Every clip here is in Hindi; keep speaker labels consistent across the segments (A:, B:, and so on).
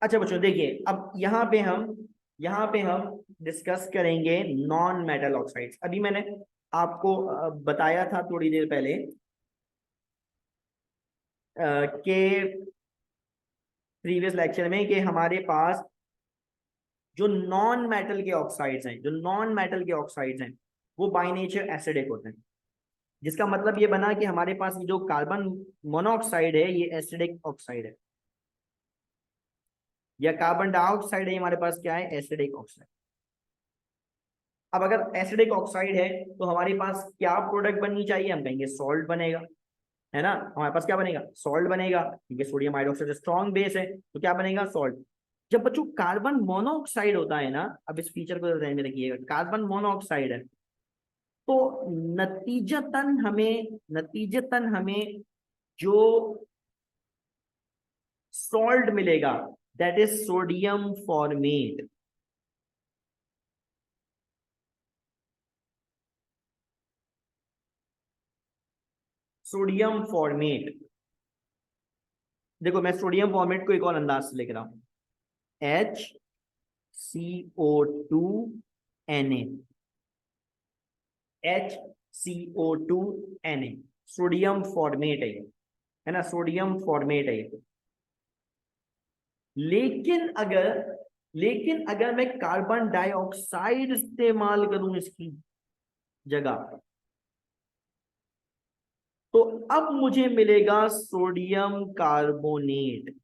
A: अच्छा बच्चों देखिए, अब यहाँ पे हम डिस्कस करेंगे नॉन मेटल ऑक्साइड्स। अभी मैंने आपको बताया था थोड़ी देर पहले कि प्रीवियस लेक्चर में कि हमारे पास जो नॉन मेटल के ऑक्साइड्स हैं, जो नॉन मेटल के ऑक्साइड्स हैं, वो बाय नेचर एसिडिक होते हैं। जिसका मतलब ये बना कि हमारे पास ये जो कार्बन मोनोऑक्साइड है ये एसिडिक ऑक्साइड है, या कार्बन डाइऑक्साइड है हमारे पास क्या है, एसिडिक ऑक्साइड। अब अगर एसिडिक ऑक्साइड है तो हमारे पास क्या प्रोडक्ट बननी चाहिए, हम कहेंगे सॉल्ट बनेगा, है ना। हमारे पास क्या बनेगा, सॉल्ट बनेगा, क्योंकि सोडियम हाइड्रोक्साइड स्ट्रॉन्ग बेस है, तो क्या बनेगा, सॉल्ट। जब बच्चों कार्बन मोनोऑक्साइड होता है ना, अब इस फीचर को ध्यान में रखिएगा, कार्बन मोनोऑक्साइड है तो नतीजतन हमें जो सॉल्ट मिलेगा that is sodium format. Sodium format, देखो मैं सोडियम फॉर्मेट को एक और अंदाज से लिख रहा हूं, HCO2Na, HCO2Na सोडियम फॉर्मेट है ना, सोडियम फॉर्मेट है ये। लेकिन अगर लेकिन अगर मैं कार्बन डाइऑक्साइड इस्तेमाल करूं इसकी जगह, तो अब मुझे मिलेगा सोडियम कार्बोनेट।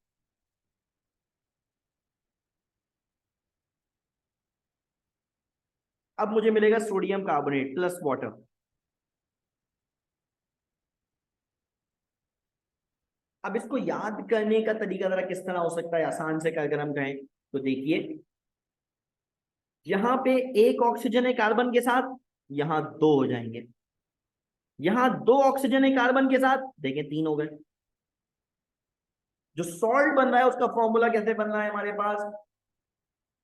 A: अब मुझे मिलेगा सोडियम कार्बोनेट प्लस वाटर। अब इसको याद करने का तरीका जरा किस तरह हो सकता है, आसान से अगर हम कहें तो देखिए, यहां पे एक ऑक्सीजन है कार्बन के साथ, यहां दो हो जाएंगे। यहां दो ऑक्सीजन है कार्बन के साथ, देखें तीन हो गए। जो सॉल्ट बन रहा है उसका फॉर्मूला कैसे बन रहा है हमारे पास,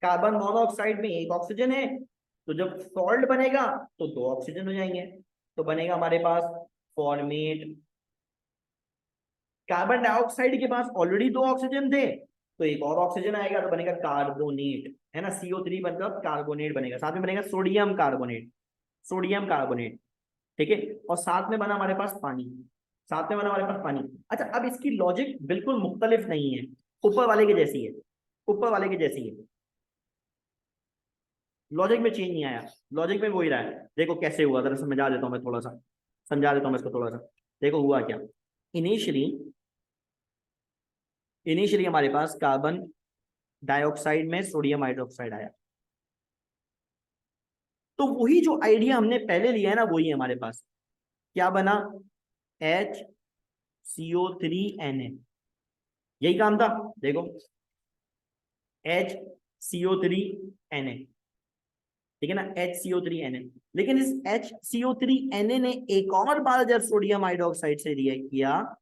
A: कार्बन मोनोऑक्साइड में एक ऑक्सीजन है, तो जब सॉल्ट बनेगा तो दो ऑक्सीजन हो जाएंगे, तो बनेगा हमारे पास फॉर्मेट। कार्बन डाइऑक्साइड के पास ऑलरेडी दो ऑक्सीजन थे, तो एक और ऑक्सीजन आएगा तो बनेगा कार्बोनेट, है ना। CO3 बनकर कार्बोनेट बनेगा, साथ में बनेगा सोडियम कार्बोनेट, सोडियम कार्बोनेट, ठीक है। और साथ में बना हमारे पास पानी, साथ में बना हमारे पास पानी। अच्छा अब इसकी लॉजिक बिल्कुल मुख्तलिफ नहीं है, ऊपर वाले के जैसी है, ऊपर वाले के जैसी है। लॉजिक में चेंज नहीं आया, लॉजिक में वो ही रहा है। देखो कैसे हुआ, जरा समझा देता हूँ मैं थोड़ा सा, समझा देता हूँ मैं इसको थोड़ा सा। देखो हुआ क्या, इनिशियली इनिशियली हमारे पास कार्बन डाइऑक्साइड में सोडियम हाइड्रोक्साइड आया, तो वही जो आइडिया हमने पहले लिया है ना, वही है हमारे पास। क्या बना, HCO3Na, यही काम था। देखो HCO3Na, ठीक है ना, HCO3Na। लेकिन इस HCO3Na ने एक और बार जब सोडियम हाइड्रोक्साइड से रिएक्ट किया,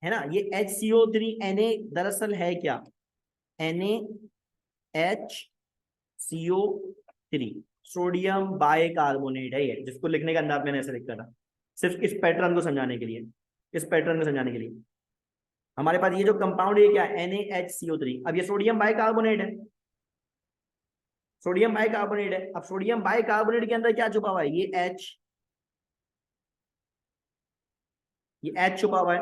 A: है ना, ये HCO3Na दरअसल है क्या, NaHCO3, सोडियम बाइकार्बोनेट है ये, जिसको लिखने का अंदाज मैंने ऐसे लिखा था, सिर्फ इस पैटर्न को समझाने के लिए, इस पैटर्न को समझाने के लिए। हमारे पास ये जो कंपाउंड है क्या है, NaHCO3। अब ये सोडियम बाइकार्बोनेट है, सोडियम बाइकार्बोनेट है। अब सोडियम बाइकार्बोनेट के अंदर क्या छुपा हुआ है, ये H, ये H छुपा हुआ है।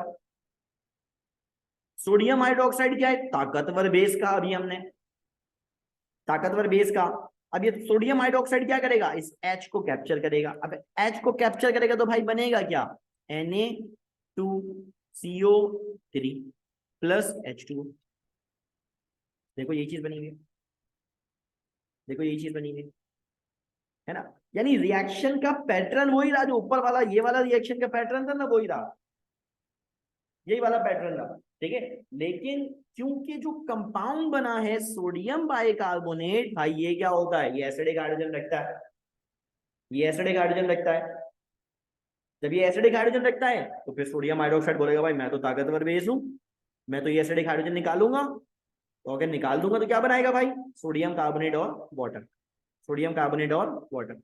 A: सोडियम हाइड्रोक्साइड क्या है, ताकतवर बेस का, अभी हमने ताकतवर बेस का। अब ये सोडियम हाइड्रोक्साइड क्या करेगा, इस H को कैप्चर करेगा। अब H को कैप्चर करेगा तो भाई बनेगा क्या, Na2CO3 प्लस H2O। देखो यही चीज बनी हुई है, देखो यही चीज बनी हुई है ना। यानी रिएक्शन का पैटर्न वही रहा, जो ऊपर वाला ये वाला रिएक्शन का पैटर्न था ना, वही रहा, यही वाला पैटर्न रहा, ठीक है। लेकिन क्योंकि जो कंपाउंड बना है सोडियम बाइकार्बोनेट, भाई ये क्या होता है, ये एसिडिक हाइड्रोजन रखता है, ये एसिडिक हाइड्रोजन रखता है। जब ये एसिडिक हाइड्रोजन रखता है तो फिर सोडियम हाइड्रोक्साइड बोलेगा भाई मैं तो ताकतवर बेस हूं, मैं तो ये एसिडिक हाइड्रोजन निकालूंगा। तो अगर निकाल दूंगा तो क्या बनाएगा भाई, सोडियम कार्बोनेट और वाटर, सोडियम कार्बोनेट और वाटर।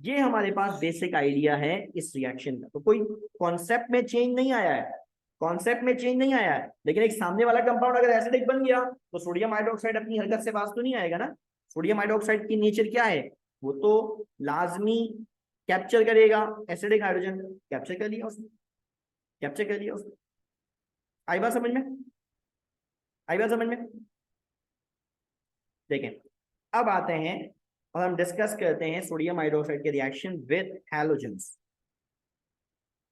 A: ये हमारे पास बेसिक आइडिया है इस रिएक्शन का, तो कोई कॉन्सेप्ट में चेंज नहीं आया है, कॉन्सेप्ट में चेंज नहीं आया है, लेकिन एक सामने वाला कंपाउंड अगर एसिडिक बन गया तो सोडियम हाइड्रोक्साइड अपनी हरकत से बाज तो नहीं आएगा ना। सोडियम हाइड्रोक्साइड की नेचर क्या है, वो तो लाजमी कैप्चर करेगा एसिडिक हाइड्रोजन, कैप्चर कर लिया उसने, कैप्चर कर लिया उसने। आई बात समझ में, आई बात समझ में। देखें अब आते हैं और हम डिस्कस करते हैं सोडियम हाइड्रोक्साइड के reaction with halogens,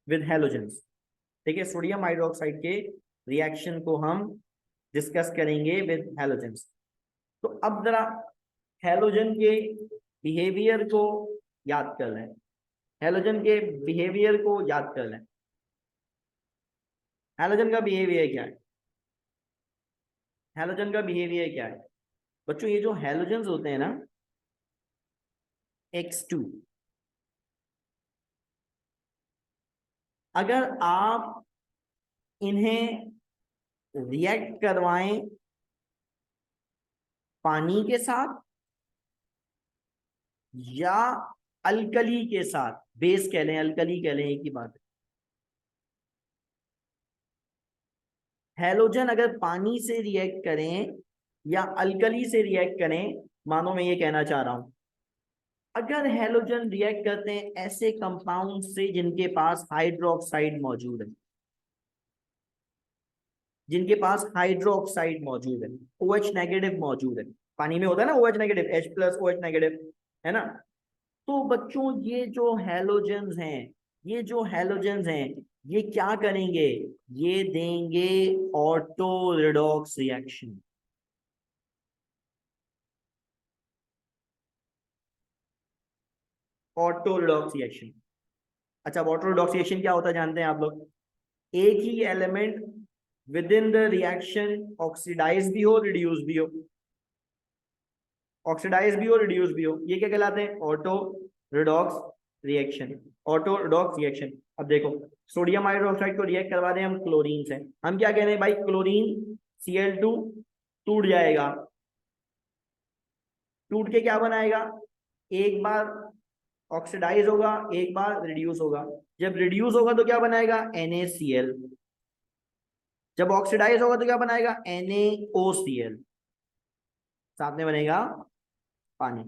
A: with halogens. ठीक है, सोडियम हाइड्रोक्साइड के रिएक्शन को हम डिस्कस करेंगे विद हैलोजेंस। तो अब जरा हैलोजन के बिहेवियर को याद कर लें, हैलोजन के बिहेवियर को याद कर लें। हैलोजन का बिहेवियर क्या है, हैलोजन का बिहेवियर क्या है बच्चों, ये जो हैलोजेंस होते हैं ना X2, अगर आप इन्हें रिएक्ट करवाएं पानी के साथ या अल्कली के साथ, बेस कह लें अल्कली कह लें, एक ही बात है। हैलोजन अगर पानी से रिएक्ट करें या अल्कली से रिएक्ट करें, मानो मैं ये कहना चाह रहा हूं, अगर हैलोजन रिएक्ट करते हैं ऐसे कंपाउंड से जिनके पास हाइड्रोक्साइड मौजूद है, जिनके पास हाइड्रोक्साइड मौजूद है, OH नेगेटिव मौजूद है, पानी में होता है ना OH negative, H+ OH negative, है ना। तो बच्चों ये जो हैलोजेंस हैं, ये जो हैलोजेंस हैं, ये क्या करेंगे, ये देंगे auto redox reaction. Auto redox reaction. अच्छा, ऑटो रिडॉक्स रिएक्शन क्या होता है जानते हैं आप लोग, एक ही element within the reaction oxidise भी हो रिड्यूस भी हो, ऑक्सीडाइज भी हो रिड्यूस भी हो, ये क्या कहलाते हैं, auto redox reaction, auto redox reaction. अब देखो सोडियम हाइड्रोक्साइड को रिएक्ट करवा दें हम क्लोरीन से, हम क्या कह रहे हैं भाई, क्लोरीन Cl2 टूट जाएगा, टूट के क्या बनाएगा, एक बार ऑक्सीडाइज होगा, एक बार रिड्यूस होगा। जब रिड्यूस होगा तो क्या बनाएगा, NaCl, जब ऑक्सीडाइज होगा तो क्या बनाएगा, NaOCl, साथ में बनेगा पानी।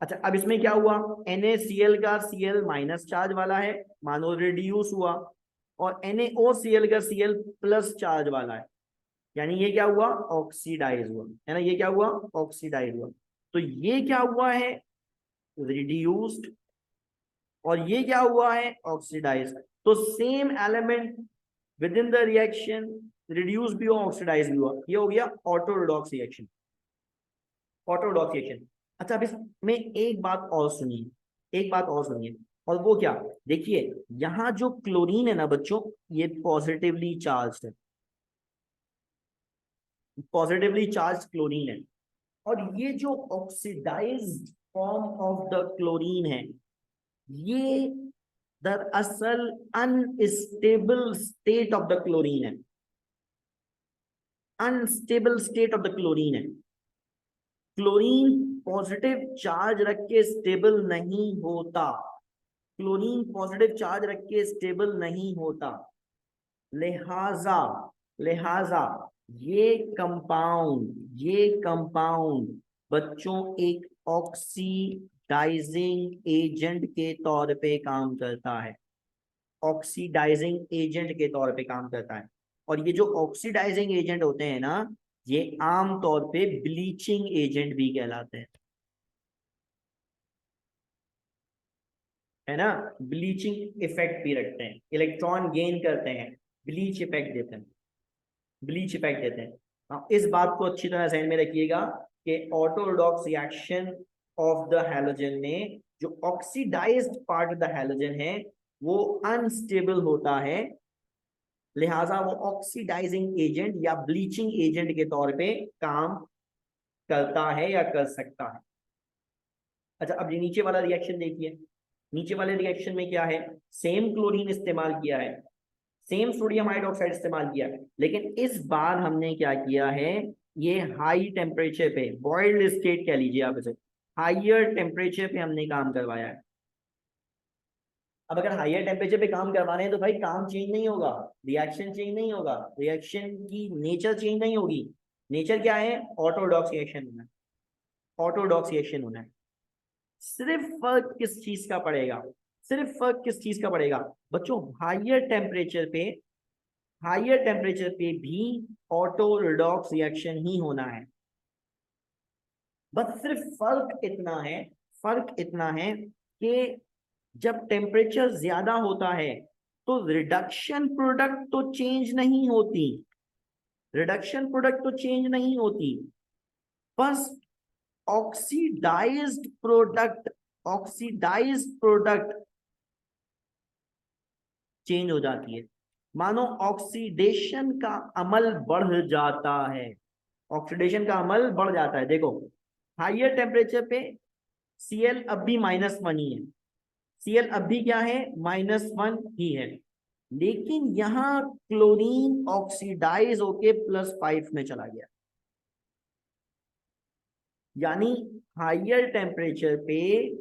A: अच्छा अब इसमें क्या हुआ, NaCl का Cl माइनस चार्ज वाला है, मानो रिड्यूस हुआ, और NaOCl का Cl प्लस चार्ज वाला है, यानी ये क्या हुआ, ऑक्सीडाइज हुआ, है ना, ये क्या हुआ, ऑक्सीडाइज हुआ। तो ये क्या हुआ है, रिड्यूस्ड, और ये क्या हुआ है, ऑक्सीडाइज। तो same element within the reaction reduce भी हुआ ऑक्सीडाइज भी हुआ, ये हो गया auto redox reaction, auto redox reaction. अच्छा अब इसमें एक बात और सुनिए, एक बात और सुनिए, और वो क्या, देखिए यहाँ जो क्लोरीन है ना बच्चों, ये पॉजिटिवली चार्ज है, पॉजिटिवली चार्ज क्लोरीन है, और ये जो oxidised form of the chlorine है, ये दरअसल unstable state of the chlorine है, unstable state of the chlorine है। क्लोरीन पॉजिटिव चार्ज रख के स्टेबल नहीं होता, क्लोरीन पॉजिटिव चार्ज रख के स्टेबल नहीं होता, लिहाजा लिहाजा ये कंपाउंड बच्चों एक ऑक्सीडाइजिंग एजेंट के तौर पे काम करता है, ऑक्सीडाइजिंग एजेंट के तौर पे काम करता है। और ये जो ऑक्सीडाइजिंग एजेंट होते हैं ना, ये आम तौर पे ब्लीचिंग एजेंट भी कहलाते हैं, है ना, ब्लीचिंग इफेक्ट भी रखते हैं, इलेक्ट्रॉन गेन करते हैं, ब्लीच इफेक्ट देते हैं, ब्लीच इफेक्ट देते हैं। हाँ, इस बात को अच्छी तरह ध्यान में रखिएगा कि auto redox reaction of the halogen में जो oxidised part of the halogen है वो अनस्टेबल होता है, लिहाजा वो ऑक्सीडाइजिंग एजेंट या ब्लीचिंग एजेंट के तौर पे काम करता है या कर सकता है। अच्छा अब ये नीचे वाला रिएक्शन देखिए, नीचे वाले रिएक्शन में क्या है, सेम क्लोरीन इस्तेमाल किया है, सेम सोडियम हाइड्रोक्साइड इस्तेमाल किया है, लेकिन इस बार हमने क्या किया है, ये हाई टेम्परेचर पे, बॉइल्ड स्टेट कह लीजिए आप इसे, हाइयर टेम्परेचर पे हमने काम करवाया है। अब अगर हायर टेम्परेचर पे काम करवाने हैं तो भाई काम चेंज नहीं होगा, रिएक्शन चेंज नहीं होगा, रिएक्शन की नेचर चेंज नहीं होगी। नेचर क्या है? ऑटोडॉक्स रिएक्शन होना है, ऑटोडॉक्स रिएक्शन होना है। सिर्फ फर्क किस चीज का पड़ेगा? सिर्फ फर्क किस चीज का पड़ेगा बच्चों? हायर टेम्परेचर पे भी ऑटोडॉक्स रिएक्शन ही होना है। बस सिर्फ फर्क इतना है कि जब टेम्परेचर ज्यादा होता है तो रिडक्शन प्रोडक्ट तो चेंज नहीं होती, रिडक्शन प्रोडक्ट तो चेंज नहीं होती, बस ऑक्सीडाइज्ड प्रोडक्ट चेंज हो जाती है। मानो ऑक्सीडेशन का अमल बढ़ जाता है, ऑक्सीडेशन का अमल बढ़ जाता है। देखो हाइयर टेम्परेचर पे Cl अब भी -1 ही है, Cl अब भी क्या है? -1 ही है, लेकिन यहां क्लोरीन ऑक्सीडाइज होके +5 में चला गया। यानी हायर टेम्परेचर पे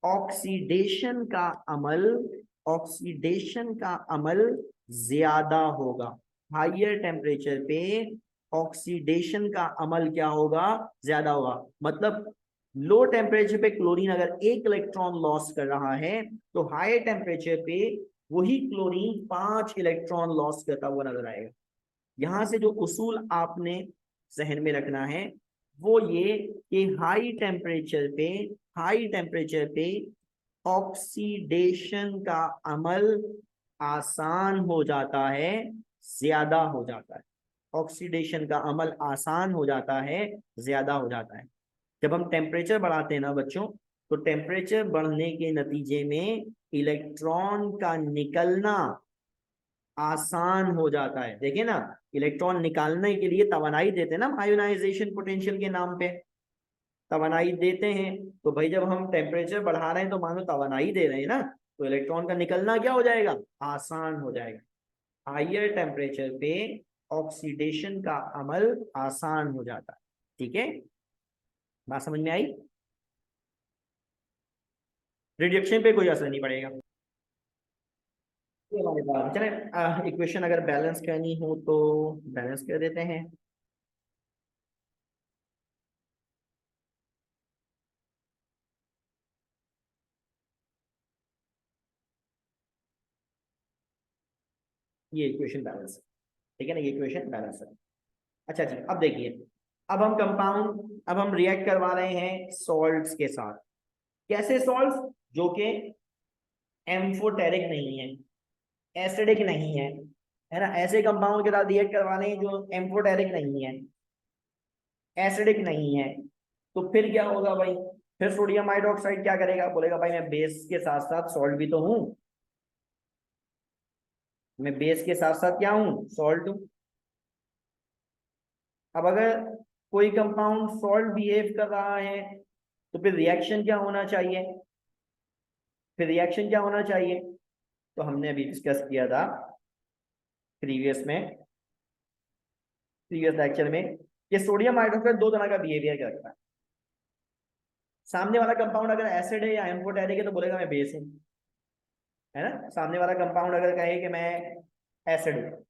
A: ऑक्सीडेशन का अमल ऑक्सीडेशन का अमल ज्यादा होगा। हायर टेम्परेचर पे ऑक्सीडेशन का अमल क्या होगा? ज्यादा होगा। मतलब लो टेम्परेचर पे क्लोरीन अगर 1 इलेक्ट्रॉन लॉस कर रहा है तो हायर टेम्परेचर पे वही क्लोरीन 5 इलेक्ट्रॉन लॉस करता हुआ नजर आएगा। यहां से जो उसूल आपने जहन में रखना है वो ये कि हाई टेम्परेचर पे ऑक्सीडेशन का अमल आसान हो जाता है, ज्यादा हो जाता है। ऑक्सीडेशन का अमल आसान हो जाता है, ज्यादा हो जाता है। जब हम टेम्परेचर बढ़ाते हैं ना बच्चों, तो टेम्परेचर बढ़ने के नतीजे में इलेक्ट्रॉन का निकलना आसान हो जाता है। देखिए ना, इलेक्ट्रॉन निकालने के लिए तवानाई देते हैं ना, आयोनाइजेशन पोटेंशियल के नाम पे तवानाई देते हैं। तो भाई जब हम टेम्परेचर बढ़ा रहे हैं तो मानो तवानाई दे रहे हैं ना, तो इलेक्ट्रॉन का निकलना क्या हो जाएगा? आसान हो जाएगा। हायर टेम्परेचर पे ऑक्सीडेशन का अमल आसान हो जाता है। ठीक है, बात समझ में आई? रिडक्शन पे कोई असर नहीं पड़ेगा। ये हमारे पास चले, इक्वेशन अगर बैलेंस करनी हो तो बैलेंस कर देते हैं। ये इक्वेशन बैलेंस है, ठीक है ना, ये इक्वेशन बैलेंस है। अच्छा जी, अब देखिए, अब हम रिएक्ट करवा रहे हैं सॉल्ट्स के साथ। कैसे सॉल्ट्स? जो कि एम्फोटेरिक नहीं है, एसिडिक नहीं है ना, ऐसे कंपाउंड के साथ रिएक्ट करवाने हैं जो एम्फोटेरिक नहीं है, एसिडिक नहीं है। तो फिर क्या होगा भाई? फिर सोडियम हाइड्रोक्साइड क्या करेगा? बोलेगा भाई मैं बेस के साथ साथ सॉल्ट भी तो हूं, मैं बेस के साथ साथ क्या हूं? सॉल्ट हूं। अब अगर कोई कंपाउंड सॉल्ट बिहेव कर रहा है तो फिर रिएक्शन क्या होना चाहिए? तो हमने अभी डिस्कस किया था प्रीवियस में प्रीवियस लेक्चर में कि सोडियम हाइड्रोक्साइड दो तरह का बिहेवियर करता है। सामने वाला कंपाउंड अगर एसिड है या एम्फोटेरिक है तो बोलेगा मैं बेस हूं, है ना। सामने वाला कंपाउंड अगर कहे कि मैं एसिड हूं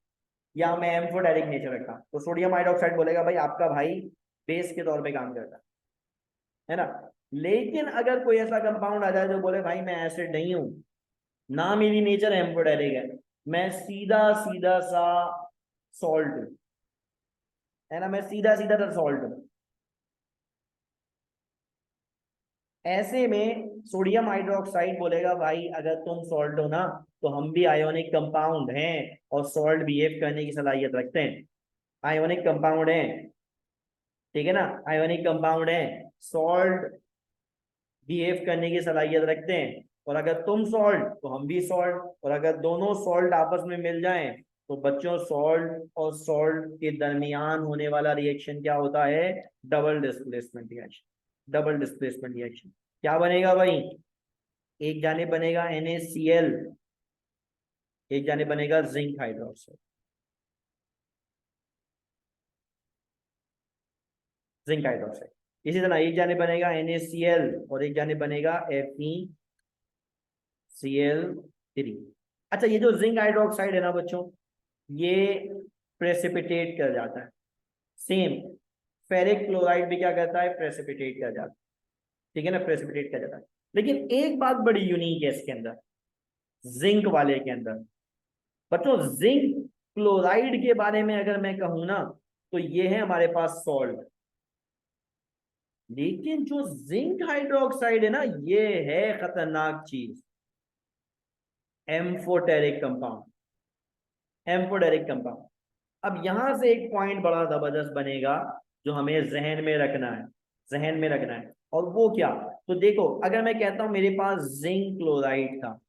A: या मैं एम्फोटेरिक नेचर रखा, तो सोडियम हाइड्रोक्साइड बोलेगा भाई आपका भाई बेस के तौर पे काम करता है ना। लेकिन अगर कोई ऐसा कंपाउंड आ जाए जो बोले भाई मैं एसिड नहीं हूं, ना मेरी नेचर एम्फोटेरिक है, मैं सीधा सीधा सा सॉल्ट हूं, है ना, मैं सीधा सीधा सा सॉल्ट हूं, ऐसे में सोडियम हाइड्रोक्साइड बोलेगा भाई अगर तुम सॉल्ट हो ना तो हम भी आयोनिक कंपाउंड हैं और सॉल्ट बिहेव करने की सलाहियत रखते हैं। आयोनिक कंपाउंड है, ठीक है ना, आयोनिक कंपाउंड है, सॉल्ट बिहेव करने की सलाहियत रखते हैं। और अगर तुम सॉल्ट तो हम भी सॉल्ट, और अगर दोनों सॉल्ट आपस में मिल जाएं तो बच्चों सॉल्ट और सॉल्ट के दरमियान होने वाला रिएक्शन क्या होता है? Double displacement reaction. Double displacement reaction क्या बनेगा भाई? एक जाने बनेगा NaCl, एक जाने बनेगा जिंक हाइड्रोक्साइड, जिंक हाइड्रोक्साइड। इसी तरह एक जाने बनेगा NaCl और एक जाने बनेगा Cl3। अच्छा, ये जो जिंक हाइड्रोक्साइड है ना बच्चों, ये प्रेसिपिटेट कर जाता है। सेम फेरिक क्लोराइड भी क्या करता है, प्रेसिपिटेट कर जाता है। ठीक है ना, प्रेसिपिटेट कर जाता है। लेकिन एक बात बड़ी यूनिक है इसके अंदर, जिंक वाले के अंदर बच्चों, जिंक क्लोराइड के बारे में अगर मैं कहूं ना, तो ये है हमारे पास सॉल्ट। लेकिन जो जिंक हाइड्रोक्साइड है ना, ये है खतरनाक चीज, एम्फोटेरिक कंपाउंड। Amphoteric compound. अब यहां से एक पॉइंट बड़ा जबरदस्त बनेगा जो हमें जहन में रखना है, जहन में रखना है। और वो क्या, तो देखो, अगर मैं कहता हूं मेरे पास जिंक क्लोराइड था,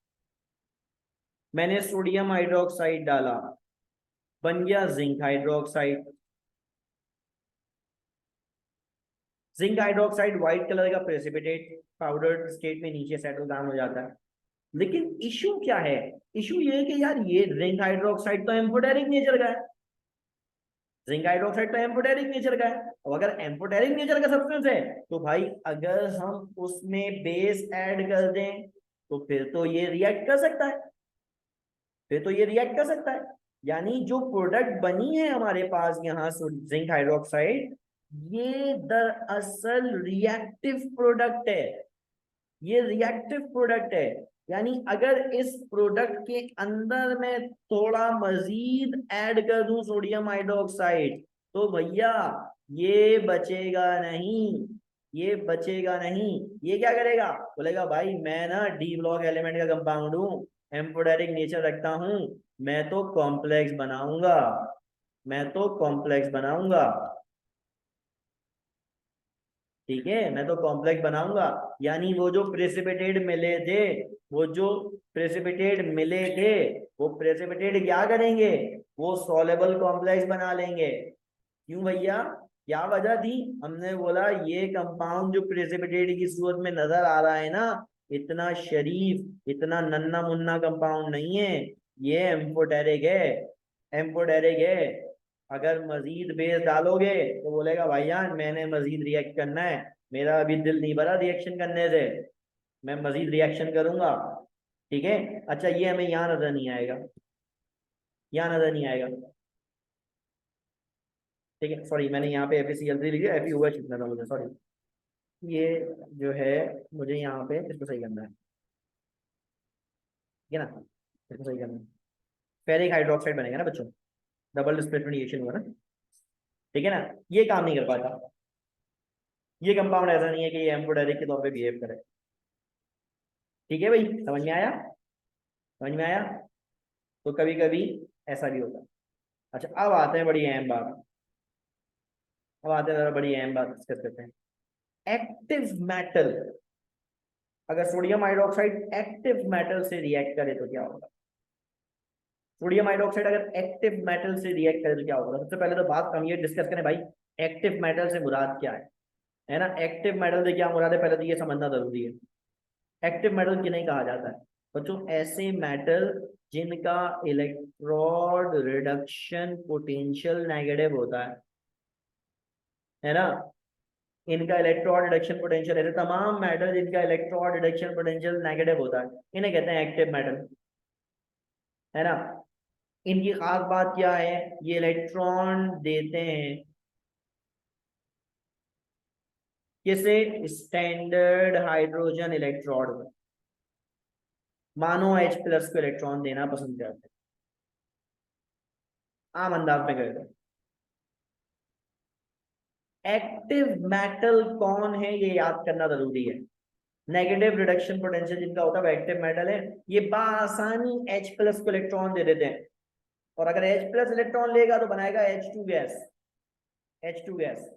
A: मैंने सोडियम हाइड्रोक्साइड डाला, बन गया zinc hydroxide. Zinc hydroxide white colour का प्रेसिपिटेट पाउडर स्टेट में नीचे सेटल डाउन हो जाता है। लेकिन इशू क्या है, इशू ये है कि यार ये जिंक हाइड्रोक्साइड तो एम्फोटेरिक नेचर का है, जिंक हाइड्रोक्साइड तो एम्फोटेरिक नेचर का है। और अगर एम्फोटेरिक नेचर का सब्सटेंस है, तो भाई अगर हम उसमें बेस ऐड कर दें, तो फिर तो ये रिएक्ट कर सकता है, फिर तो ये रिएक्ट कर सकता है। यानी जो प्रोडक्ट बनी है हमारे पास यहाँ जिंक हाइड्रोक्साइड, ये दरअसल रिएक्टिव प्रोडक्ट है, ये रिएक्टिव प्रोडक्ट है। यानी अगर इस प्रोडक्ट के अंदर मैं थोड़ा मजीद ऐड कर दूं सोडियम हाइड्रोक्साइड, तो भैया ये बचेगा नहीं, ये बचेगा नहीं। ये क्या करेगा, बोलेगा भाई मैं ना डी ब्लॉक एलिमेंट का कंपाउंड हूं, एम्फोटेरिक नेचर रखता हूं, मैं तो कॉम्प्लेक्स बनाऊंगा, मैं तो कॉम्प्लेक्स बनाऊंगा। ठीक है, मैं तो कॉम्प्लेक्स बनाऊंगा। यानी वो जो प्रेसिपिटेट मिले थे, वो जो प्रेसिपिटेट मिले थे, वो प्रेसिपिटेट क्या करेंगे, वो सॉलेबल कॉम्प्लेक्स बना लेंगे। क्यों भैया, क्या वजह थी, हमने बोला ये कंपाउंड जो प्रेसिपिटेट की सूरत में नजर आ रहा है ना, इतना शरीफ, इतना नन्ना मुन्ना कंपाउंड नहीं है, ये एम्फोटेरिक है, एम्फोटेरिक है। अगर मजीद बेस डालोगे तो बोलेगा भाईजान मैंने मजीद रिएक्ट करना है, मेरा अभी दिल नहीं भरा रिएक्शन करने से, मैं मजीद रिएक्शन करूंगा। ठीक है, अच्छा ये हमें यहाँ नजर नहीं आएगा, यहाँ नजर नहीं आएगा। ठीक है, सॉरी मैंने यहाँ पे FeCl3 लिख दिया, FeOH लिखना था मुझे, सॉरी। ये जो है, मुझे यहाँ पे इसको सही करना है, ठीक है ना, इसको सही करना है। फेरिक हाइड्रोक्साइड बनेगा ना बच्चों, डबल डिस्प्लेसमेंट रिएक्शन हुआ ना, ठीक है ना। ये काम नहीं कर पाता, ये कंपाउंड ऐसा नहीं है कि ये एम्फोटेरिक के तौर पे बिहेव करे। ठीक है भाई, समझ में आया, समझ में आया। तो कभी कभी ऐसा भी होता है। अच्छा, अब आते हैं बड़ी अहम बात, अब आते हैं बड़ी अहम बात डिस्कस करते हैं, एक्टिव मेटल। अगर सोडियम हाइड्रोक्साइड एक्टिव मेटल से रिएक्ट करे तो क्या होगा, सोडियम हाइड्रोक्साइड अगर एक्टिव मेटल से रिएक्ट करे तो क्या होगा। सबसे पहले तो बात हम ये डिस्कस करें भाई, एक्टिव मेटल से मुराद क्या है ना, एक्टिव मेटल से क्या मुराद है, पहले तो ये समझना जरूरी है। एक्टिव मेटल किन्हें कहा जाता है बच्चों, ऐसे मेटल जिनका इलेक्ट्रोड रिडक्शन पोटेंशियल नेगेटिव होता है ना, इनका इलेक्ट्रॉन रिडक्शन पोटेंशियल, ऐसे तमाम मेटल जिनका इलेक्ट्रॉन रिडक्शन पोटेंशियल नेगेटिव होता है, इन्हें कहते हैं एक्टिव मेटल, है ना। इनकी खास बात क्या है, ये इलेक्ट्रॉन देते हैं किसे, स्टैंडर्ड हाइड्रोजन इलेक्ट्रोड में, मानो H+ को इलेक्ट्रॉन देना पसंद करते हैं, आम अंदाज में कहते हैं। एक्टिव मेटल कौन है ये याद करना जरूरी है, नेगेटिव रिडक्शन पोटेंशियल जिनका होता है वो एक्टिव मेटल है। ये बासानी H+ को इलेक्ट्रॉन दे देते हैं, और अगर H+ इलेक्ट्रॉन लेगा तो बनाएगा H2 गैस, H2 गैस।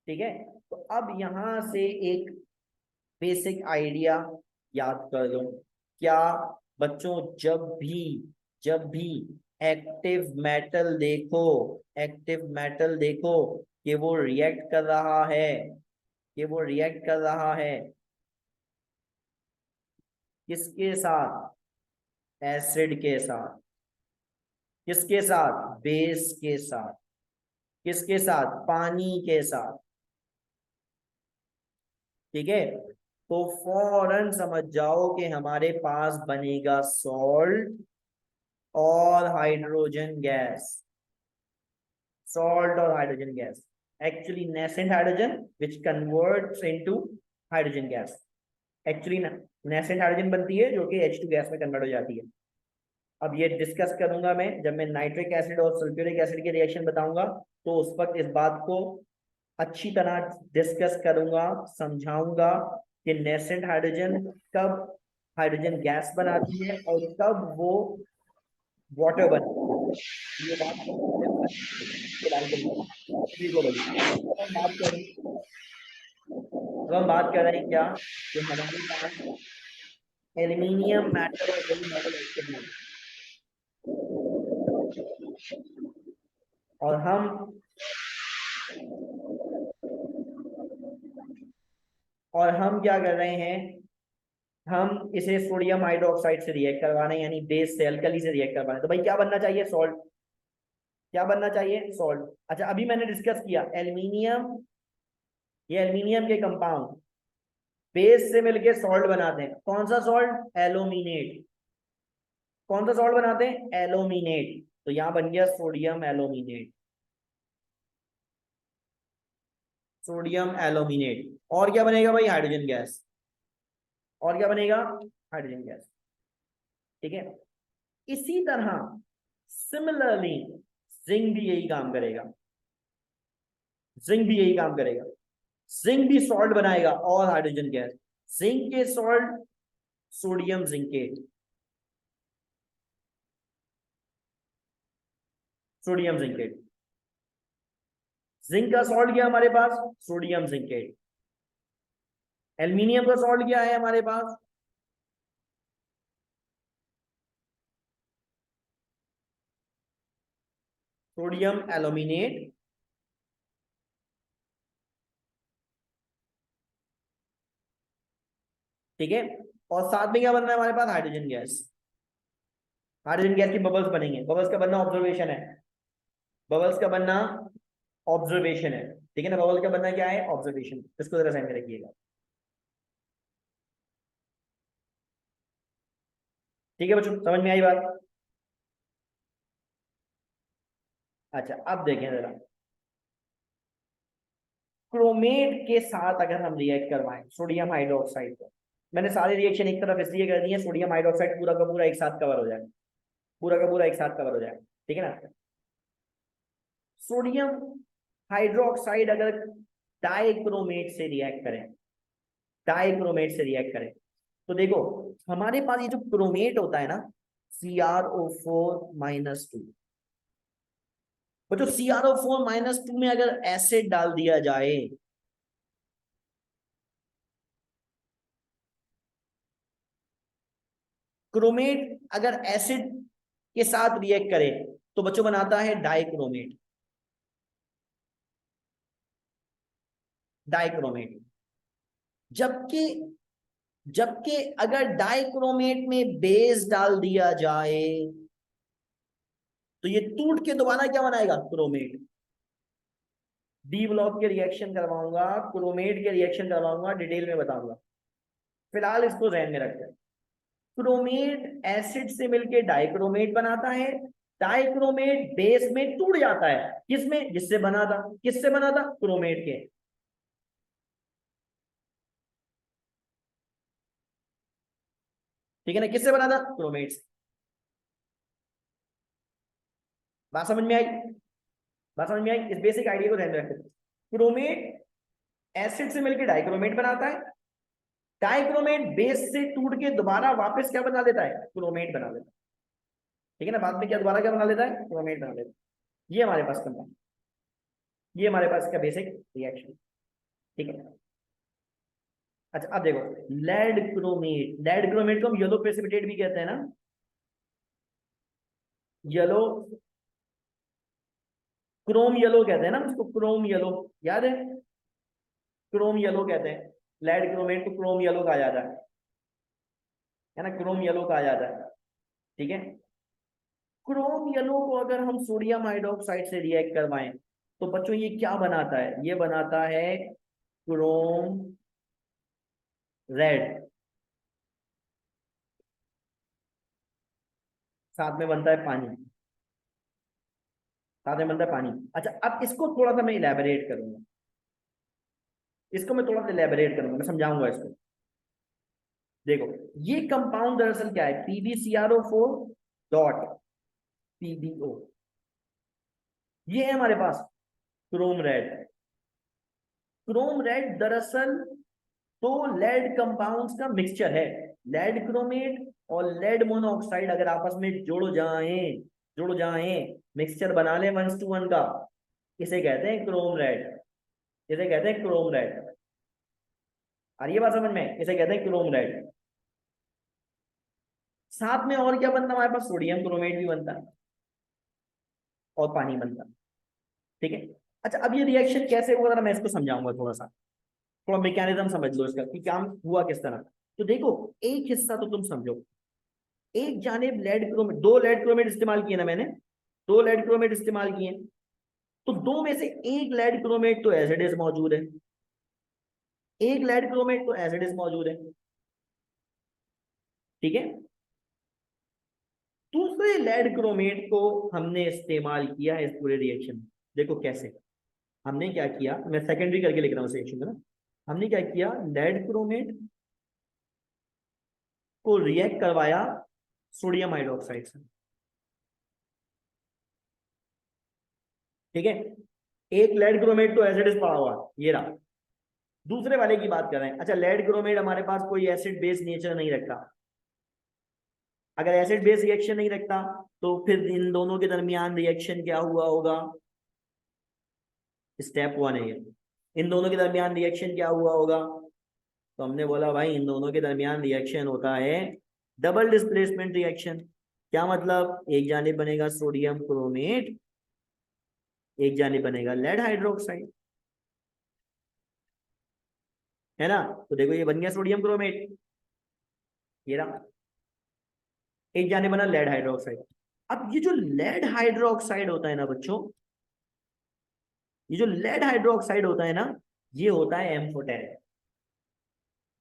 A: ठीक है, तो अब यहां से एक बेसिक आइडिया याद कर लो, क्या बच्चों, जब भी एक्टिव मेटल देखो, एक्टिव मेटल देखो कि वो रिएक्ट कर रहा है, कि वो रिएक्ट कर रहा है किसके साथ, एसिड के साथ, किसके साथ, बेस के साथ, किसके साथ, पानी के साथ। ठीक है, तो फौरन समझ जाओ कि हमारे पास बनेगा सॉल्ट और hydrogen gas. salt or hydrogen gas, actually nascent hydrogen which converts into hydrogen gas, actually nascent hydrogen बनती है जो कि H2 गैस में कन्वर्ट हो जाती है। अब ये डिस्कस करूंगा मैं जब मैं नाइट्रिक एसिड और सल्फ्यूरिक एसिड के रिएक्शन बताऊंगा, तो उस वक्त इस बात को अच्छी तरह डिस्कस करूंगा, समझाऊंगा कि नेसेंट हाइड्रोजन कब हाइड्रोजन गैस बनाती है और कब वो वाटर बनती है। ये बात अब हम बात कर रहे हैं क्या कि हमारे पास एल्यूमिनियम मेटल और गोल्ड मेटल एक्टिव है, और हम क्या कर रहे हैं, हम इसे सोडियम हाइड्रोक्साइड से रिएक्ट करवा रहे हैं, यानी बेस से अल्कली से रिएक्ट करवा रहे हैं। तो भाई क्या बनना चाहिए, सॉल्ट। क्या बनना चाहिए, सॉल्ट। अच्छा अभी मैंने डिस्कस किया एल्यूमिनियम, ये एल्यूमिनियम के कंपाउंड बेस से मिलके सॉल्ट बनाते हैं। कौन सा सॉल्ट, एल्यूमिनेट। कौन सा सॉल्ट बनाते हैं, एल्यूमिनेट। तो यहां बन गया सोडियम एल्यूमिनेट, सोडियम एल्यूमिनेट। और क्या बनेगा भाई, हाइड्रोजन गैस। और क्या बनेगा, हाइड्रोजन गैस। ठीक है। इसी तरह सिमिलरली जिंक भी यही काम करेगा, जिंक भी यही काम करेगा। जिंक भी सॉल्ट बनाएगा और हाइड्रोजन गैस। जिंक के salt sodium zincate, sodium zincate. Zinc का सॉल्ट क्या हमारे पास, सोडियम जिंकेट। एल्यूमिनियम का सॉल्ट क्या है हमारे पास, सोडियम एल्यूमिनेट। ठीक है। और साथ में क्या बनना है हमारे पास, हाइड्रोजन गैस। हाइड्रोजन गैस की बबल्स बनेंगे। बबल्स का बनना ऑब्जर्वेशन है, बबल्स का बनना ऑब्जर्वेशन है। ठीक है ना, बबल का बनना क्या है, ऑब्जर्वेशन। इसको जरा ध्यान में रखिएगा। ठीक है बच्चों, समझ में आई बात। अच्छा अब देखें जरा, क्रोमेट के साथ अगर हम रिएक्ट करवाएं सोडियम हाइड्रोक्साइड को, मैंने सारे रिएक्शन एक तरफ इसलिए कर दिए सोडियम हाइड्रोक्साइड पूरा का पूरा एक साथ कवर हो जाए, पूरा का पूरा एक साथ कवर हो जाए। ठीक है ना। सोडियम हाइड्रोक्साइड अगर डाइक्रोमेट से रिएक्ट करें, डाइक्रोमेट से रिएक्ट करें, तो देखो हमारे पास ये जो क्रोमेट होता है ना, CrO4-2, वो जो CrO4-2 में अगर एसिड डाल दिया जाए, क्रोमेट अगर एसिड के साथ रिएक्ट करे तो बच्चों बनाता है डाइक्रोमेट, डाइक्रोमेट। जबकि जबकि अगर डाइक्रोमेट में बेस डाल दिया जाए तो ये टूट के दोबारा क्या बनाएगा, क्रोमेट। डी ब्लॉक के रिएक्शन करवाऊंगा, क्रोमेट के रिएक्शन करवाऊंगा, डिटेल में बताऊंगा, फिलहाल इसको ध्यान में रखते हैं। क्रोमेट एसिड से मिलके डाइक्रोमेट बनाता है, डाइक्रोमेट बेस में टूट जाता है, किसमें, जिससे बना था, किससे बना था, क्रोमेट के। ठीक है ना, किससे बना था, क्रोमेट से। बात समझ में आई, बात समझ में आई। इस बेसिक आइडिया को ध्यान में रखते हैं। क्रोमेट एसिड से मिलकर डाइक्रोमेट बनाता है, डाइक्रोमेट बेस से टूट के दोबारा वापस क्या बना देता है, क्रोमेट बना देता है। ठीक है ना, बाद में क्या दोबारा क्या बना लेता है, क्रोमेट बना लेता है। ये हमारे पास कंपाउंड, ये हमारे पास का बेसिक रिएक्शन। ठीक है। अच्छा अब देखो, लेड क्रोमेट, लेड क्रोमेट को हम येलो प्रेसिपिटेट भी कहते हैं ना, येलो, क्रोम येलो कहते हैं ना उसको, क्रोम येलो, याद है, क्रोम येलो कहते हैं। लेड क्रोमेट को क्रोम येलो कहा जाता है ना, क्रोम येलो कहा जाता है। ठीक है। क्रोम येलो को अगर हम सोडियम हाइड्रोक्साइड से रिएक्ट करवाएं तो बच्चों ये क्या बनाता है, ये बनाता है क्रोम रेड, साथ में बनता है पानी, साथ में बनता है पानी। अच्छा, अब इसको थोड़ा सा मैं इलेबोरेट करूंगा, इसको मैं थोड़ा सा इलेबोरेट करूंगा, मैं समझाऊंगा इसको। देखो, ये कंपाउंड दरअसल क्या है, PbCrO4 डॉट PbO, ये है हमारे पास क्रोम रेड। क्रोम रेड दरअसल तो लेड कंपाउंड्स का मिक्सचर है। लेड क्रोमेट और लेड मोनोऑक्साइड अगर आपस में जुड़ जाएं, मिक्सचर बना ले 1:1 का, इसे कहते हैं क्रोम रेड, इसे कहते हैं क्रोम रेड। आ रही है बात समझ में, इसे कहते हैं क्रोम रेड। साथ में और क्या बनता है हमारे पास, सोडियम क्रोमेट भी बनता है और पानी बनता है। ठीक है। अच्छा, अब ये रिएक्शन कैसे हुआ जरा मैं इसको समझाऊंगा थोड़ा सा, थोड़ा मैकेनिज्म समझ लो इसका कि काम हुआ किस तरह। तो देखो, एक हिस्सा तो तुम समझो, एक जानिब लेड क्रोमेट, दो लेड क्रोमेट इस्तेमाल किए ना मैंने, दो लेड क्रोमेट इस्तेमाल किए, तो दो में से एक लेड क्रोमेट तो एज इट इज मौजूद है, एक लेड क्रोमेट तो एज इट इज मौजूद है। ठीक है। दूसरे लेड क्रोमेट को हमने इस्तेमाल किया है इस पूरे रिएक्शन में। देखो कैसे, हमने क्या किया, मैं सेकेंडरी करके लिख रहा हूँ रिएक्शन में ना। हमने क्या किया, लेड क्रोमेट को रिएक्ट करवाया सोडियम हाइड्रोक्साइड से। ठीक है, एक लेड क्रोमेट तो एज इट इज पड़ा हुआ, ये रहा। दूसरे वाले की बात कर रहे हैं। अच्छा, लेड क्रोमेट हमारे पास कोई एसिड बेस नेचर नहीं रखता। अगर एसिड बेस रिएक्शन नहीं रखता तो फिर इन दोनों के दरमियान रिएक्शन क्या हुआ होगा, स्टेप 1 है ये। इन दोनों के दरमियान रिएक्शन क्या हुआ होगा, तो हमने बोला भाई इन दोनों के दरमियान रिएक्शन होता है डबल डिस्प्लेसमेंट रिएक्शन। क्या मतलब, एक जानिब बनेगा सोडियम क्रोमेट, एक जानिब बनेगा लेड हाइड्रोक्साइड, है ना। तो देखो ये बन गया सोडियम क्रोमेट, ये रहा, एक जानिब बना लेड हाइड्रोक्साइड। अब ये जो लेड हाइड्रोक्साइड होता है ना बच्चों, ये जो लेड हाइड्रोक्साइड होता है ना, ये होता है एम्फोटेरिक,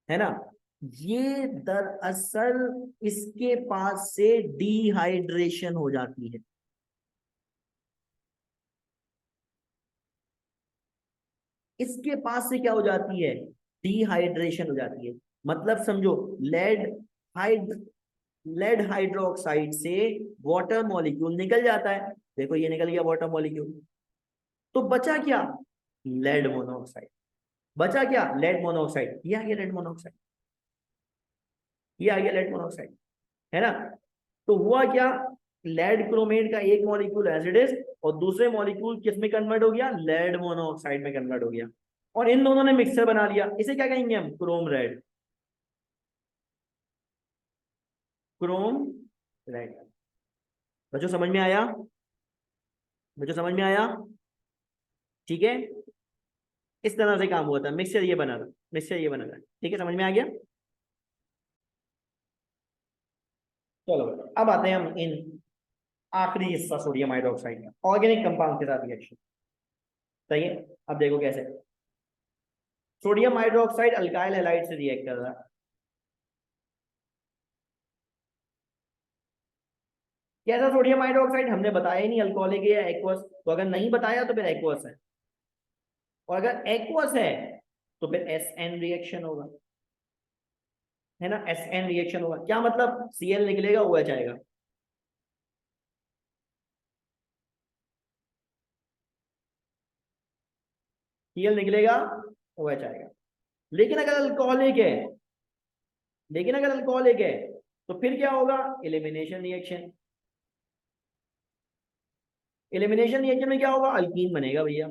A: है ना। ये दरअसल इसके पास से डिहाइड्रेशन हो जाती है, इसके पास से क्या हो जाती है, डिहाइड्रेशन हो जाती है। मतलब समझो, लेड हाइड लेड हाइड्रोक्साइड से वाटर मॉलिक्यूल निकल जाता है, देखो ये निकल गया वाटर मॉलिक्यूल, तो बचा क्या, लेड मोनोऑक्साइड। बचा क्या, लेड मोनोऑक्साइड, ये आ गया लेड मोनोऑक्साइड, ये आ गया लेड मोनोऑक्साइड, है ना। तो हुआ क्या, लेड क्रोमेट का एक मॉलिक्यूल एज इट इज और दूसरे मॉलिक्यूल किस में कन्वर्ट हो गया, लेड मोनोऑक्साइड में कन्वर्ट हो गया, और इन दोनों ने मिक्सर बना लिया, इसे क्या कहेंगे हम, क्रोम रेड, क्रोम रेड। बच्चों समझ में आया, बच्चों समझ में आया, ठीक है। इस तरह से काम हुआ था, मिक्सचर ये बना था, मिक्सचर ये बना था, ठीक है, समझ में आ गया। चलो अब आते हैं हम इन आखिरी हिस्सा सोडियम हाइड्रोक्साइड का, ऑर्गेनिक कंपाउंड के साथ रिएक्शन। सही है। अब देखो कैसे, सोडियम हाइड्रोक्साइड अल्काइल हैलाइड से रिएक्ट कर रहा है। कैसा सोडियम हाइड्रोक्साइड हमने बताया ही नहीं, अल्कोहलिक है या एक्वस, तो अगर नहीं बताया तो फिर एक्वस है, और अगर एक्वस है तो फिर SN रिएक्शन होगा, है ना। SN रिएक्शन होगा, क्या मतलब, Cl निकलेगा, OH आएगा। Cl निकलेगा, OH आएगा। लेकिन अगर अल्कोहलिक है, लेकिन अगर अल्कोहलिक है तो फिर क्या होगा, एलिमिनेशन रिएक्शन। एलिमिनेशन रिएक्शन में क्या होगा, अल्कीन बनेगा भैया।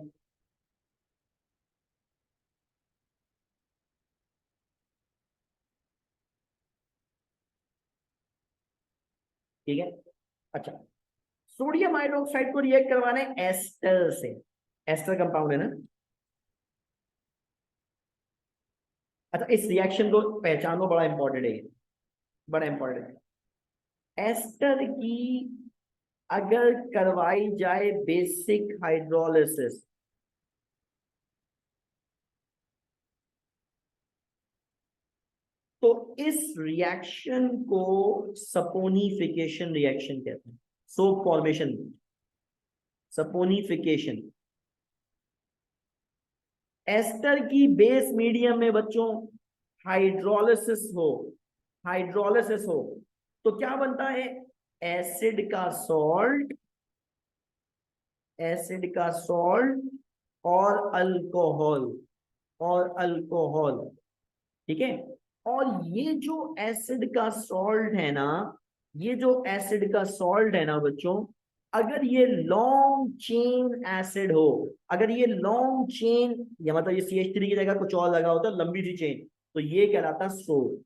A: ठीक है। अच्छा, सोडियम हाइड्रोक्साइड को रिएक्ट करवाना है एस्टर से, एस्टर कंपाउंड है ना। अच्छा, इस रिएक्शन को पहचानो, बड़ा इंपॉर्टेंट है, बड़ा इंपॉर्टेंट है। एस्टर की अगर करवाई जाए बेसिक हाइड्रोलिसिस, तो इस रिएक्शन को सपोनिफिकेशन रिएक्शन कहते हैं, सोप फॉर्मेशन, सपोनिफिकेशन। एस्टर की बेस मीडियम में बच्चों हाइड्रोलिसिस हो, हाइड्रोलिसिस हो तो क्या बनता है, एसिड का सॉल्ट, एसिड का सॉल्ट और अल्कोहल, और अल्कोहल, ठीक है। और ये जो एसिड का सॉल्ट है ना, ये जो एसिड का सॉल्ट है ना बच्चों, अगर ये लॉन्ग चेन एसिड हो, अगर ये लॉन्ग चेन, या मतलब ये CH3 की जगह कुछ और लगा होता है, लंबी सी चेन, तो ये कहलाता सोप,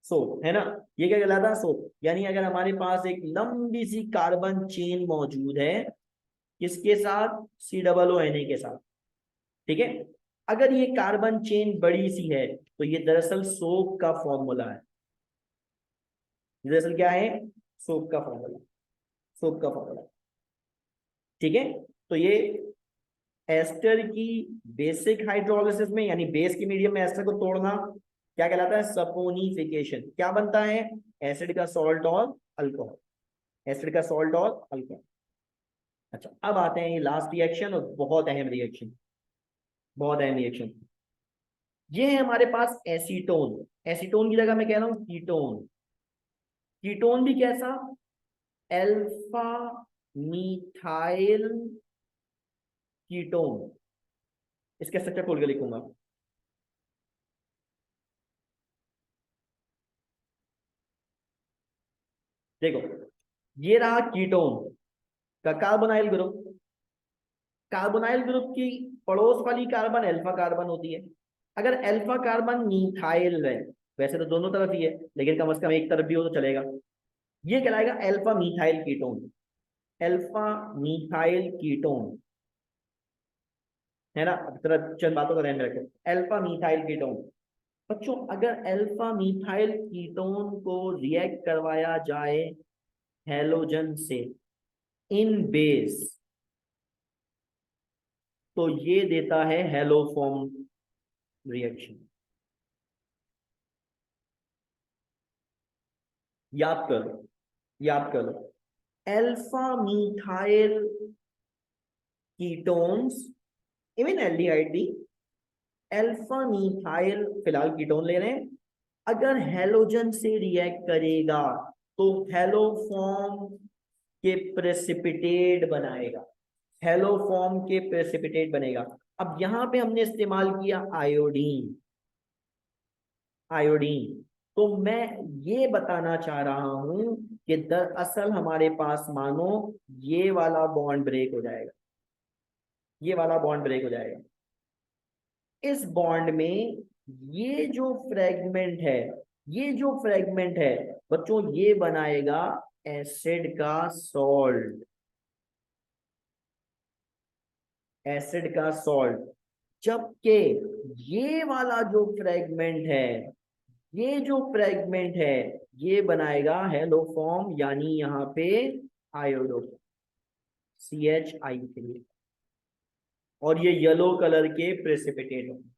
A: सोप है ना, ये क्या कहलाता है, सोप। यानी अगर हमारे पास एक लंबी सी कार्बन चेन मौजूद है, किसके साथ, COO Na के साथ, ठीक है। अगर ये कार्बन चेन बड़ी सी है तो ये दरअसल सोप का फॉर्मूला है, दरअसल क्या है, सोप का फॉर्मूला, सोप का फॉर्मूला, ठीक है। तो ये एस्टर की बेसिक हाइड्रोलिसिस में, यानी बेस की मीडियम में एस्टर को तोड़ना, क्या कहलाता है, सपोनिफिकेशन। क्या बनता है, एसिड का सॉल्ट और अल्कोहल, एसिड का सॉल्ट और अल्कोहल। अच्छा, अब आते हैं ये लास्ट रिएक्शन, और बहुत अहम रिएक्शन, बहुत अहम रिएक्शन। ये है हमारे पास एसीटोन, एसीटोन की जगह मैं कह रहा हूं कीटोन। कीटोन भी कैसा, अल्फा मीथाइल कीटोन। इसके स्ट्रक्चर खोल के लिखूंगा, देखो ये रहा कीटोन का कार्बोनाइल ग्रुप, कार्बोनाइल ग्रुप की पड़ोस वाली कार्बन अल्फा कार्बन होती है। अगर अल्फा कार्बन मीथाइल है, वैसे तो दोनों तरफ ही है, लेकिन कम से कम एक तरफ भी हो तो चलेगा, ये कहलाएगा alpha methyl ketone, alpha methyl ketone, है ना। अब तरह चंद बातों का ध्यान में रखें, अल्फा मीथाइल कीटोन। बच्चों अगर अल्फा मीथाइल कीटोन को रिएक्ट करवाया जाए हैलोजन से इन बेस, तो ये देता है हेलोफॉर्म रिएक्शन। याद कर लो, याद कर लो, alpha methyl ketones, even aldehyde भी, अल्फा मीथाइल फिलहाल कीटोन ले रहे हैं, अगर हेलोजन से रिएक्ट करेगा तो हेलोफॉर्म के प्रेसिपिटेट बनाएगा, हेलोफॉर्म के प्रेसिपिटेट बनेगा। अब यहां पे हमने इस्तेमाल किया आयोडीन, आयोडीन। तो मैं ये बताना चाह रहा हूं कि दरअसल हमारे पास मानो ये वाला बॉन्ड ब्रेक हो जाएगा, ये वाला बॉन्ड ब्रेक हो जाएगा। इस बॉन्ड में ये जो फ्रेगमेंट है, ये जो फ्रेगमेंट है बच्चों, ये बनाएगा एसिड का सॉल्ट, एसिड का सॉल्ट। जबकि ये वाला जो फ्रेगमेंट है, ये जो फ्रेगमेंट है, ये बनाएगा हेलोफॉर्म, यानी यहाँ पे आयोडो, CH3, और ये येलो कलर के प्रेसिपिटेट होंगे,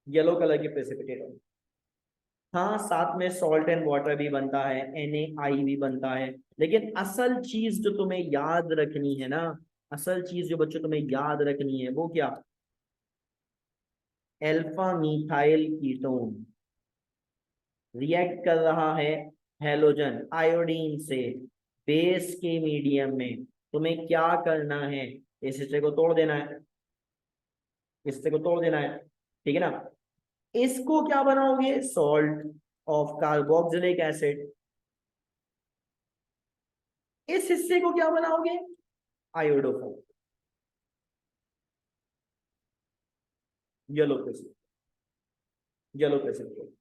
A: येलो कलर के प्रेसिपिटेट होंगे। हाँ, साथ में सॉल्ट एंड वाटर भी बनता है, NaI भी बनता है, लेकिन असल चीज जो तुम्हें याद रखनी है ना, असल चीज जो बच्चों तुम्हें याद रखनी है वो क्या, अल्फा मीथाइल कीटोन रिएक्ट कर रहा है हेलोजन आयोडीन से बेस के मीडियम में, तुम्हें क्या करना है, इस हिस्से को तोड़ देना है, इस हिस्से को तोड़ देना है, ठीक है ना। इसको क्या बनाओगे, सॉल्ट ऑफ कार्बोक्सिलिक एसिड, इस हिस्से को क्या बनाओगे, iodophor, yellow precipitate, yellow precipitate.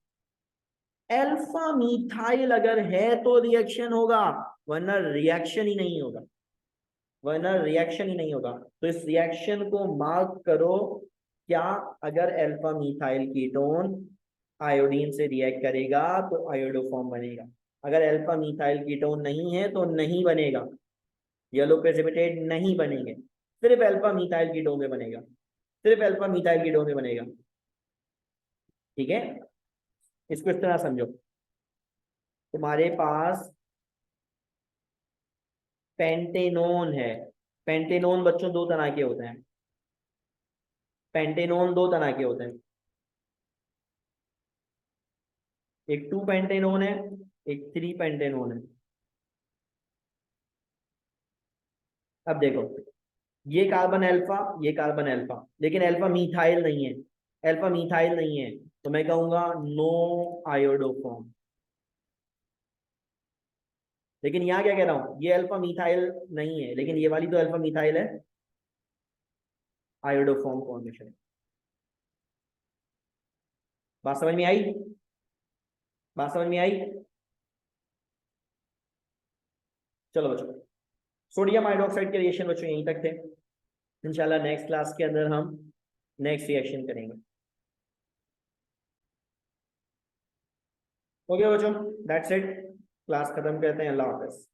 A: Alpha methyl अगर है तो रिएक्शन होगा, वरना रिएक्शन ही नहीं होगा, वरना रिएक्शन ही नहीं होगा। तो इस रिएक्शन को मार्क करो, क्या, अगर अल्फा मीथाइल कीटोन आयोडीन से रिएक्ट करेगा तो आयोडोफॉर्म बनेगा, अगर अल्फा मीथाइल कीटोन नहीं है तो नहीं बनेगा, येलो प्रेसिपिटेट नहीं बनेंगे, सिर्फ अल्फा मीथाइल कीटोन में बनेगा, सिर्फ अल्फा मीथाइल कीटोन में बनेगा। ठीक है, इसको इस तरह समझो, तुम्हारे पास पेंटेनोन है। पेंटेनोन बच्चों दो तरह के होते हैं, पेंटेनोन दो तरह के होते हैं, एक 2 पेंटेनोन है, एक 3 पेंटेनोन है। अब देखो, ये कार्बन अल्फा, ये कार्बन अल्फा, लेकिन अल्फा मीथाइल नहीं है, अल्फा मीथाइल नहीं है, तो मैं कहूंगा नो आयोडोफॉर्म। लेकिन यहाँ क्या कह रहा हूं, ये अल्फा मीथाइल नहीं है, लेकिन ये वाली तो अल्फा मीथाइल है, आयोडोफॉर्म फॉर्मेशन। बात समझ में आई? बात समझ में आई? चलो बच्चों, सोडियम हाइड्रोक्साइड के रिएक्शन बच्चों यहीं तक थे। इंशाल्लाह नेक्स्ट क्लास के अंदर हम नेक्स्ट रिएक्शन करेंगे। ओके बच्चों, दैट्स इट, क्लास खत्म करते हैं। अल्लाह हाफिज।